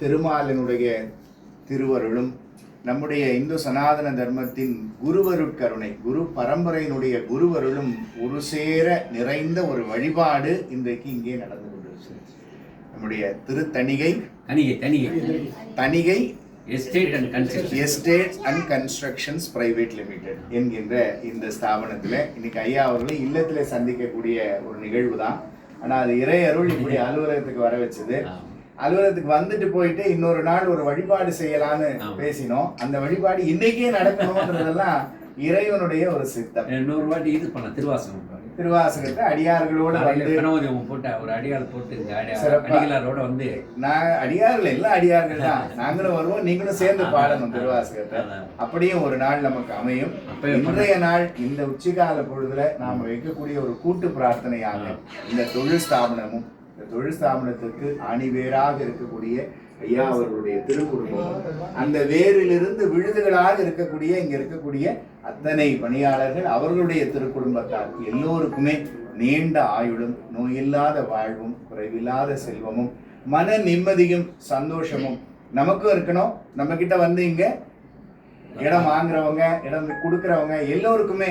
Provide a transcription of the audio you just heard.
திருமாலினுடைய திருவருளும் நம்முடைய இந்து சனாதன தர்மத்தின் குருவருட்கருணை குரு பரம்பரையினுடைய குருவருளும் ஒரு சேர நிறைந்த ஒரு வழிபாடு இன்றைக்கு இங்கே நடந்து கொண்டிருக்கிறது. நம்முடைய Thiruthanigai Thanigai estates and constructions private limited என்கின்ற இந்த ஸ்தாபனத்தில் இன்னைக்கு ஐயா அவர்கள் இல்லத்திலே சந்திக்கக்கூடிய ஒரு நிகழ்வு தான். ஆனால் அது இறை அருள் இப்படி அலுவலகத்துக்கு வர வச்சது. அலுவலகத்துக்கு வந்துட்டு போயிட்டு இன்னொரு நாள் ஒரு வழிபாடு செய்யலான்னு பேசினோம். அந்த வழிபாடு இன்னைக்கே நடக்கணும்ன்றதெல்லாம் இறைவனுடைய ஒரு சித்தம். இன்னொரு வாட்டி இது பண்ண திருவாசகத்தை அடியார்களோட வந்து போட்ட ஒரு அடியார் போட்டு அடியாரோட வந்து நான் அடியார்கள் எல்லாம் அடியார்கள் தான். நாங்களும் வருவோம், நீங்களும் சேர்ந்து பாடணும் திருவாசகத்தை. அப்படியும் ஒரு நாள் நமக்கு அமையும். இன்றைய நாள் இந்த உச்சிகால பொழுதுல நாம வைக்கக்கூடிய ஒரு கூட்டு பிரார்த்தனையாக இந்த தொழில் ஸ்தாபனமும் இந்த தொழில் ஸ்தாபனத்துக்கு அணிவேராக இருக்கக்கூடிய ஐயா அவர்களுடைய திருக்குடும்பம், அந்த வேரிலிருந்து விழுதுகளாக இருக்கக்கூடிய இங்க இருக்கக்கூடிய அத்தனை பணியாளர்கள் அவர்களுடைய திருக்குடும்பத்தார் எல்லோருக்குமே நீண்ட ஆயுளும் நோயில்லாத வாழ்வும் குறைவில்லாத செல்வமும் மன நிம்மதியும் சந்தோஷமும் நமக்கும் இருக்கணும். நம்ம கிட்ட வந்து இங்க இடம் வாங்குறவங்க இடம் கொடுக்கறவங்க எல்லோருக்குமே